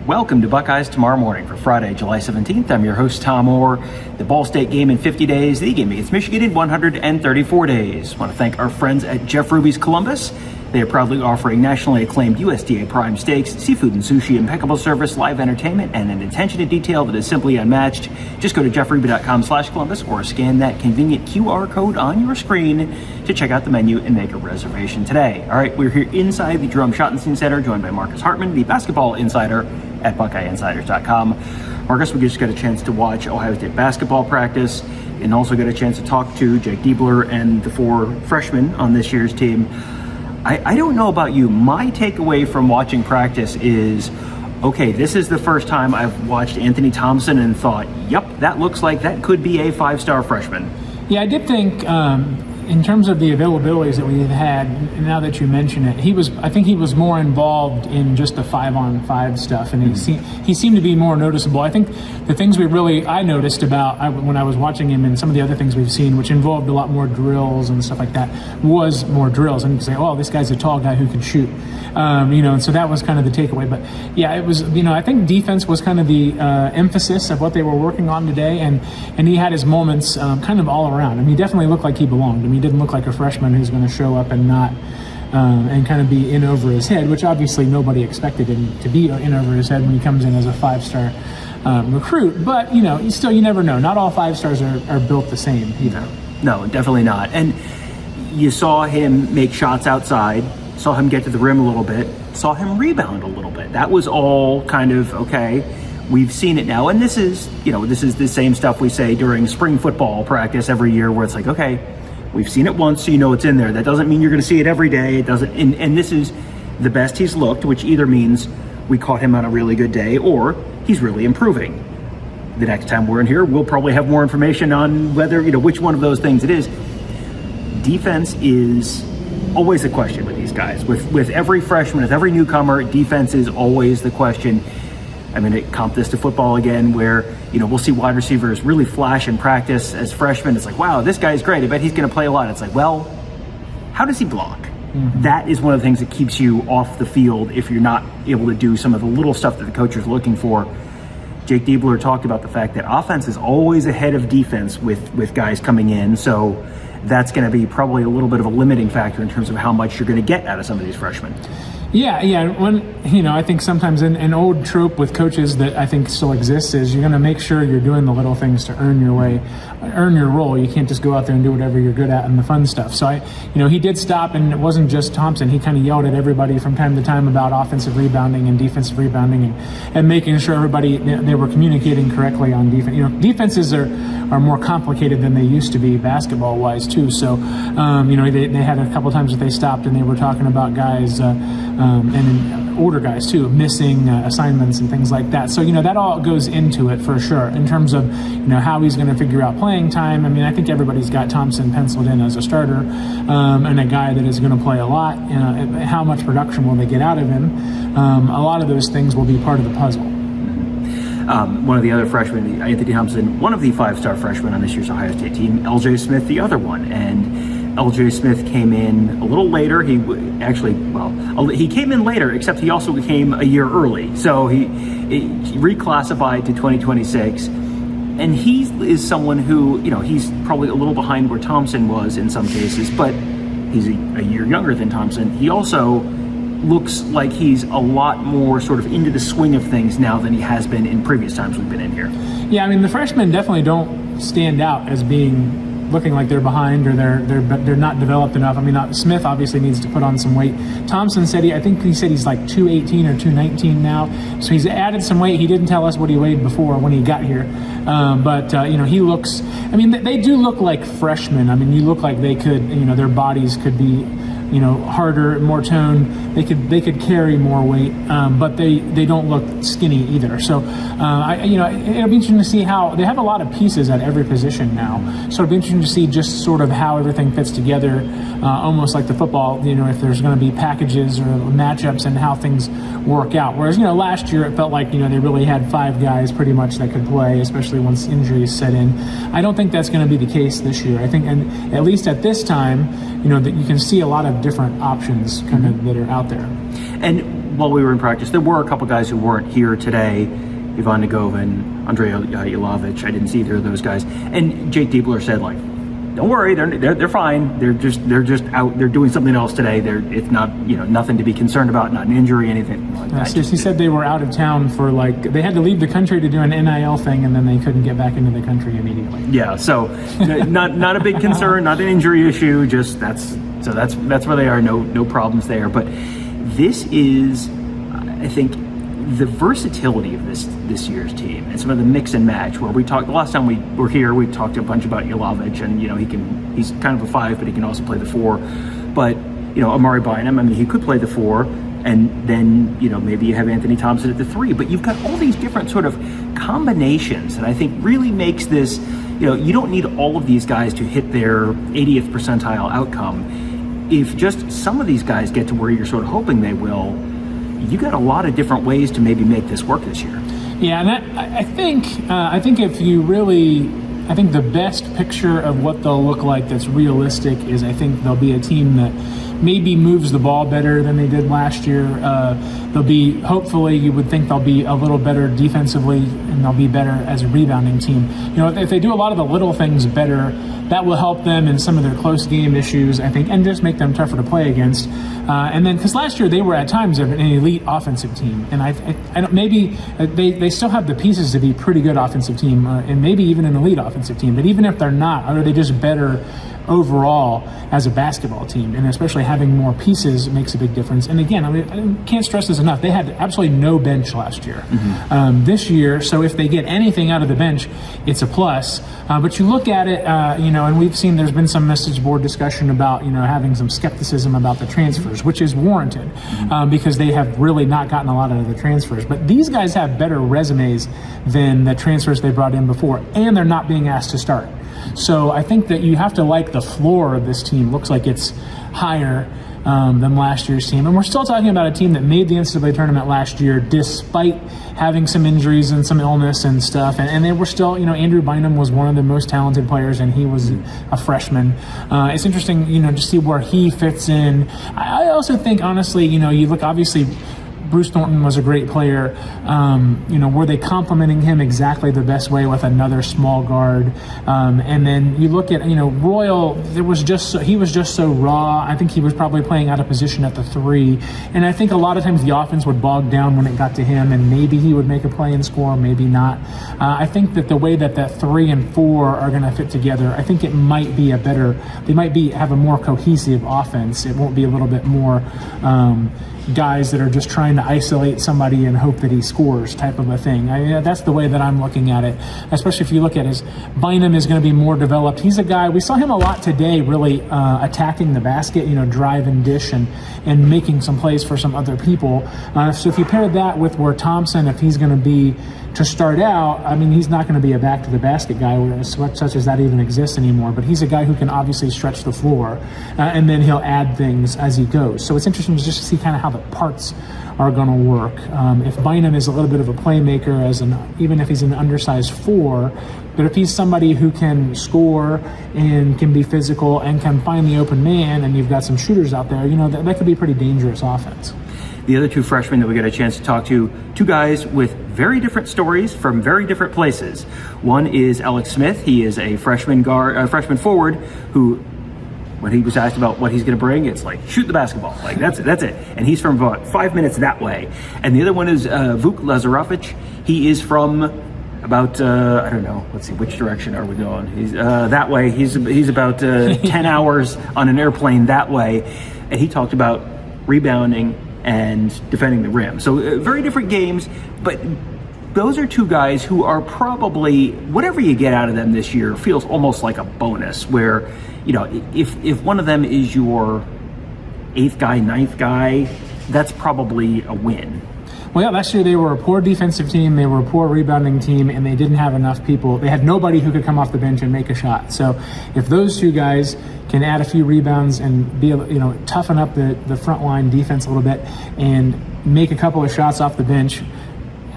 Welcome to Buckeyes Tomorrow Morning for Friday, July 17th. I'm your host, Tom Orr. The Ball State game in 50 days, the game against Michigan in 134 days. I want to thank our friends at Jeff Ruby's Columbus. They are proudly offering nationally acclaimed USDA prime steaks, seafood and sushi, impeccable service, live entertainment, and an attention to detail that is simply unmatched. Just go to jeffruby.com/Columbus or scan that convenient QR code on your screen to check out the menu and make a reservation today. All right, we're here inside the Jerome Schottenstein Center, joined by Marcus Hartman, the basketball insider at BuckeyeInsiders.com. Marcus, we just got a chance to watch Ohio State basketball practice and also got a chance to talk to Jake Diebler and the four freshmen on this year's team. I don't know about you. My takeaway from watching practice is, okay, this is the first time I've watched Anthony Thompson and thought, yep, that looks like that could be a five-star freshman. Yeah, I did think in terms of the availabilities that we had, now that you mention it, I think he was more involved in just the 5-on-5 stuff, and he seemed to be more noticeable. I think the things I noticed about when I was watching him and some of the other things we've seen, which involved a lot more drills and stuff like that, was more drills. And you can say, oh, this guy's a tall guy who can shoot. And so that was kind of the takeaway. But yeah, it was, I think defense was kind of the emphasis of what they were working on today, and he had his moments kind of all around. I mean, he definitely looked like he belonged. I mean, he didn't look like a freshman who's going to show up and not and kind of be in over his head, which obviously nobody expected him to be in over his head when he comes in as a five-star recruit. But you never know. Not all 5 stars are built the same either. No, definitely not. And you saw him make shots outside, saw him get to the rim a little bit, saw him rebound a little bit. That was all kind of okay. We've seen it now, and this is the same stuff we say during spring football practice every year, where it's like, okay, we've seen it once, so you know it's in there. That doesn't mean you're going to see it every day. It doesn't, and this is the best he's looked, which either means we caught him on a really good day or he's really improving. The next time we're in here, we'll probably have more information on whether, which one of those things it is. Defense is always a question with these guys. With every freshman, with every newcomer, defense is always the question. I'm going to comp this to football again, where, we'll see wide receivers really flash in practice as freshmen. It's like, wow, this guy's great. I bet he's going to play a lot. It's like, well, how does he block? Mm-hmm. That is one of the things that keeps you off the field if you're not able to do some of the little stuff that the coach is looking for. Jake Diebler talked about the fact that offense is always ahead of defense with guys coming in. So that's going to be probably a little bit of a limiting factor in terms of how much you're going to get out of some of these freshmen. Yeah. I think sometimes an old trope with coaches that I think still exists is you're going to make sure you're doing the little things to earn your role. You can't just go out there and do whatever you're good at and the fun stuff. So he did stop, and it wasn't just Thompson. He kind of yelled at everybody from time to time about offensive rebounding and defensive rebounding and making sure everybody, they were communicating correctly on defense. Defenses are more complicated than they used to be basketball wise too. So, they had a couple times that they stopped and they were talking about guys, and older guys too, missing assignments and things like that. So, that all goes into it for sure in terms of, how he's going to figure out playing time. I mean, I think everybody's got Thompson penciled in as a starter, and a guy that is going to play a lot. How much production will they get out of him? A lot of those things will be part of the puzzle. One of the other freshmen, Anthony Thompson, one of the 5-star freshmen on this year's Ohio State team, LJ Smith, the other one. And LJ Smith came in a little later. He came in later, except he also came a year early. So he reclassified to 2026. And he is someone who, he's probably a little behind where Thompson was in some cases, but he's a year younger than Thompson. He also looks like he's a lot more sort of into the swing of things now than he has been in previous times we've been in here. Yeah, I mean, the freshmen definitely don't stand out as looking like they're behind or they're not developed enough. I mean, Smith obviously needs to put on some weight. Thompson said I think he said he's like 218 or 219 now, so he's added some weight. He didn't tell us what he weighed before when he got here, but he looks. I mean, they do look like freshmen. I mean, you look like they could, their bodies could be, harder, more toned. They could carry more weight, but they don't look skinny either. So, it'll be interesting to see how they have a lot of pieces at every position now. So it'll be interesting to see just sort of how everything fits together, almost like the football. If there's going to be packages or matchups and how things work out. Whereas last year it felt like they really had 5 guys pretty much that could play, especially once injuries set in. I don't think that's going to be the case this year. I think, and at least at this time, that you can see a lot of different options kind of that are out there. And while we were in practice, there were a couple guys who weren't here today. Ivan Nagovin, Andrei Jelovic. I didn't see either of those guys. And Jake Diebler said, like, don't worry, they're fine. They're just out. They're doing something else today. It's not, nothing to be concerned about, not an injury, anything like that. So he said they were out of town for they had to leave the country to do an NIL thing, and then they couldn't get back into the country immediately. Yeah, so not a big concern, not an injury issue. Just that's where they are. No problems there. But this is, I think, the versatility of this year's team and some of the mix and match where we talked the last time we were here, we talked a bunch about Jelovic, and he's kind of a 5, but he can also play the 4. But Amari Bynum, I mean, he could play the 4, and then maybe you have Anthony Thompson at the 3, but you've got all these different sort of combinations that I think really makes this, you don't need all of these guys to hit their 80th percentile outcome. If just some of these guys get to where you're sort of hoping they will, you got a lot of different ways to maybe make this work this year. Yeah, and I think if you really, I think the best picture of what they'll look like that's realistic is I think they'll be a team that maybe moves the ball better than they did last year. They'll be, hopefully, you would think they'll be a little better defensively, and they'll be better as a rebounding team. If they do a lot of the little things better, that will help them in some of their close game issues, I think, and just make them tougher to play against. And then, because last year they were at times an elite offensive team, and I don't, maybe they still have the pieces to be a pretty good offensive team, and maybe even an elite offensive team. But even if they're not, are they just better overall as a basketball team? And especially having more pieces makes a big difference. And again, I can't stress this enough. They had absolutely no bench last year. This year, so if they get anything out of the bench, it's a plus. But you look at it, and we've seen there's been some message board discussion about, having some skepticism about the transfers, which is warranted because they have really not gotten a lot out of the transfers. But these guys have better resumes than the transfers they brought in before, and they're not being asked to start. So I think that you have to like the floor of this team. Looks like it's higher than last year's team. And we're still talking about a team that made the NCAA tournament last year despite having some injuries and some illness and stuff. And they were still, Andrew Bynum was one of the most talented players, and he was a freshman. It's interesting, to see where he fits in. I also think, honestly, you look, obviously, Bruce Thornton was a great player. Were they complimenting him exactly the best way with another small guard? And then you look at, Royal, he was just so raw. I think he was probably playing out of position at the 3. And I think a lot of times the offense would bog down when it got to him, and maybe he would make a play and score, maybe not. I think that the way that 3 and 4 are going to fit together, I think it might be they might have a more cohesive offense. It won't be a little bit more, guys that are just trying to isolate somebody and hope that he scores type of a thing. That's the way that I'm looking at it, especially if you look at Bynum is going to be more developed. He's a guy, we saw him a lot today really attacking the basket, drive and dish and making some plays for some other people. So if you pair that with where Thompson, if he's going to be to start out, he's not going to be a back to the basket guy such as that even exists anymore, but he's a guy who can obviously stretch the floor and then he'll add things as he goes. So it's interesting to just see kind of how the parts are going to work. If Bynum is a little bit of a playmaker even if he's an undersized 4, but if he's somebody who can score and can be physical and can find the open man, and you've got some shooters out there, that could be a pretty dangerous offense. The other 2 freshmen that we got a chance to talk to, 2 guys with very different stories from very different places. One is Alex Smith. He is a freshman forward who, when he was asked about what he's going to bring, it's like, shoot the basketball. Like, that's it. And he's from about 5 minutes that way. And the other one is Vuk Lazarevic. He is from about, I don't know, let's see, which direction are we going? He's that way. He's about 10 hours on an airplane that way. And he talked about rebounding and defending the rim. So very different games, but those are 2 guys who are probably, whatever you get out of them this year feels almost like a bonus, where, if one of them is your 8th guy, 9th guy, that's probably a win. Well, yeah, last year they were a poor defensive team, they were a poor rebounding team, and they didn't have enough people. They had nobody who could come off the bench and make a shot. So if those 2 guys can add a few rebounds and be, toughen up the front line defense a little bit and make a couple of shots off the bench,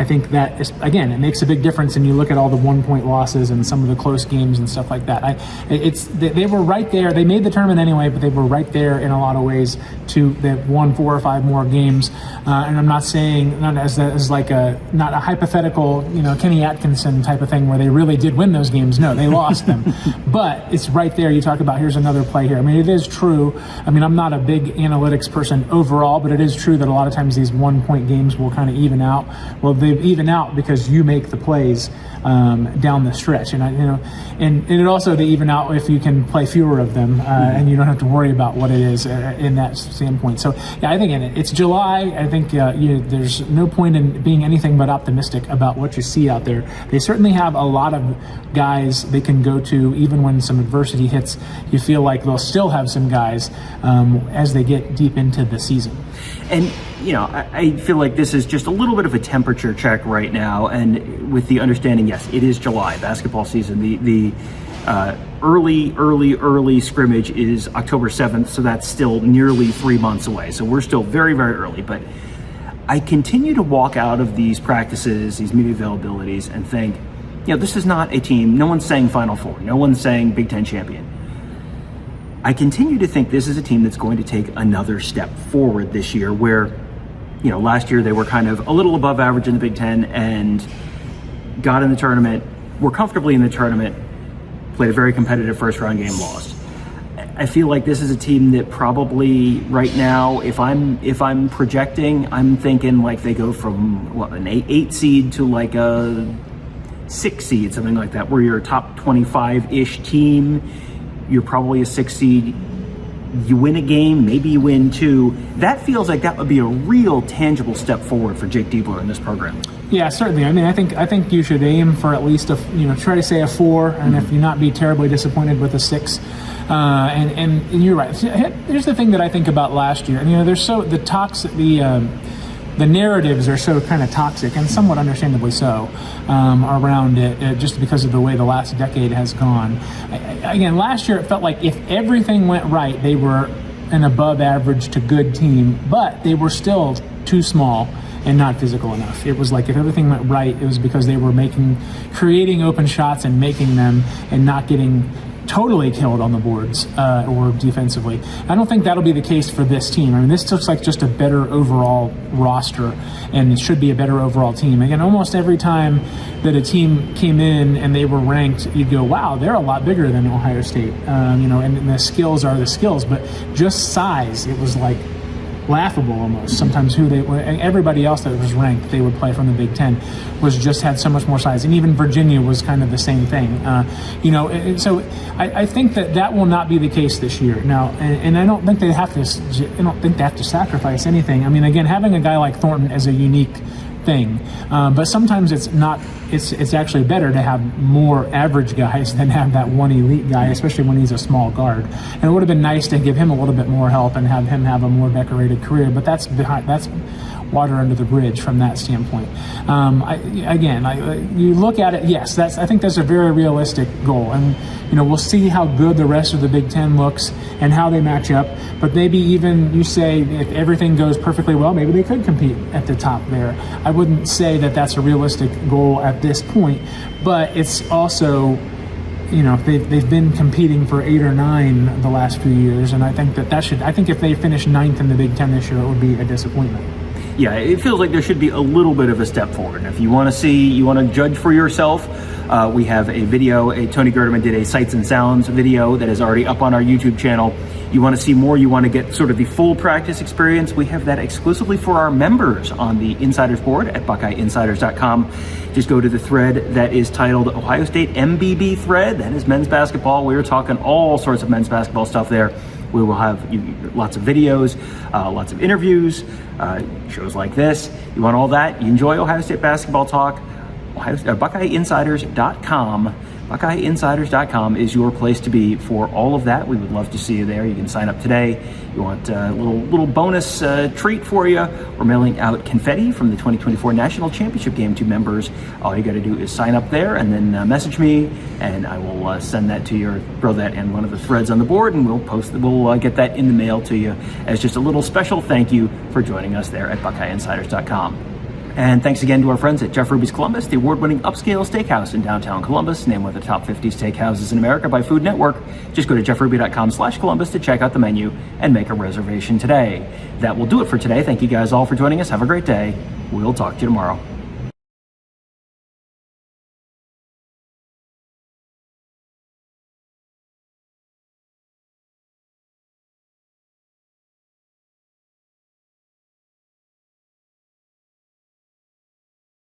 I think that is, again, it makes a big difference. And you look at all the 1-point losses and some of the close games and stuff like that. They were right there. They made the tournament anyway, but they were right there in a lot of ways. They've won 4 or 5 more games, and I'm not saying not as like not a hypothetical, Kenny Atkinson type of thing where they really did win those games. No, they lost them, but it's right there. You talk about here's another play here. I mean, it is true. I mean, I'm not a big analytics person overall, but it is true that a lot of times these 1-point games will kind of even out. Well, they even out because you make the plays down the stretch, and it also they even out if you can play fewer of them, and you don't have to worry about what it is in that standpoint. So yeah, I think it's July. I think there's no point in being anything but optimistic about what you see out there. They certainly have a lot of guys they can go to, even when some adversity hits. You feel like they'll still have some guys as they get deep into the season. And I feel like this is just a little bit of a temperature check right now, and with the understanding, yes, it is July, basketball season. The early scrimmage is October 7th, so that's still nearly 3 months away. So we're still very, very early, but I continue to walk out of these practices, these media availabilities, and think, this is not a team. No one's saying Final Four. No one's saying Big Ten champion. I continue to think this is a team that's going to take another step forward this year where, last year they were kind of a little above average in the Big Ten and got in the tournament, were comfortably in the tournament, played a very competitive first-round game, lost. I feel like this is a team that probably right now, if I'm projecting, I'm thinking like they go from an 8 seed to like a 6 seed, something like that, where you're a top 25-ish team. You're probably a 6 seed. You win a game, maybe you win 2. That feels like that would be a real tangible step forward for Jake Diebler in this program. Yeah, certainly. I mean, I think you should aim for at least try to say a 4, and if you're not be terribly disappointed with a 6. And you're right. Here's the thing that I think about last year. And there's the narratives are so kind of toxic, and somewhat understandably so, around it, just because of the way the last decade has gone. Again, last year it felt like if everything went right, they were an above average to good team, but they were still too small and not physical enough. It was like if everything went right, it was because they were creating open shots and making them and not getting totally killed on the boards or defensively. I don't think that'll be the case for this team. I mean, this looks like just a better overall roster, and it should be a better overall team. Again, almost every time that a team came in and they were ranked, you'd go, wow, they're a lot bigger than Ohio State. And the skills are the skills, but just size, it was like laughable almost. Sometimes everybody else that was ranked, they would play from the Big Ten, just had so much more size, and even Virginia was kind of the same thing. So I think that will not be the case this year. Now, and I don't think they have to sacrifice anything. I mean, again, having a guy like Thornton is a unique thing, but sometimes it's not. It's actually better to have more average guys than have that one elite guy, especially when he's a small guard. And it would have been nice to give him a little bit more help and have him have a more decorated career, but that's water under the bridge from that standpoint. You look at it, yes, I think that's a very realistic goal, and we'll see how good the rest of the Big Ten looks and how they match up. But maybe even you say if everything goes perfectly well, maybe they could compete at the top there. I wouldn't say that that's a realistic goal at this point, but it's also, they've been competing for 8 or 9 the last few years, and I think I think if they finish 9th in the Big Ten this year, it would be a disappointment. Yeah, it feels like there should be a little bit of a step forward. And if you want to judge for yourself, we have a video. Tony Gerdeman did a Sights and Sounds video that is already up on our YouTube channel. You want to see more, you want to get sort of the full practice experience, we have that exclusively for our members on the Insiders board at BuckeyeInsiders.com. Just go to the thread that is titled Ohio State MBB thread. That is men's basketball. We're talking all sorts of men's basketball stuff there. We will have lots of videos, lots of interviews, shows like this. You want all that? You enjoy Ohio State basketball talk? BuckeyeInsiders.com. BuckeyeInsiders.com is your place to be for all of that. We would love to see you there. You can sign up today. You want a little bonus treat for you? We're mailing out confetti from the 2024 National Championship game to members. All you got to do is sign up there and then message me, and I will send that to you, or throw that in one of the threads on the board, and we'll get that in the mail to you as just a little special thank you for joining us there at BuckeyeInsiders.com. And thanks again to our friends at Jeff Ruby's Columbus, the award-winning upscale steakhouse in downtown Columbus, named one of the top 50 steakhouses in America by Food Network. Just go to jeffruby.com/Columbus to check out the menu and make a reservation today. That will do it for today. Thank you guys all for joining us. Have a great day. We'll talk to you tomorrow.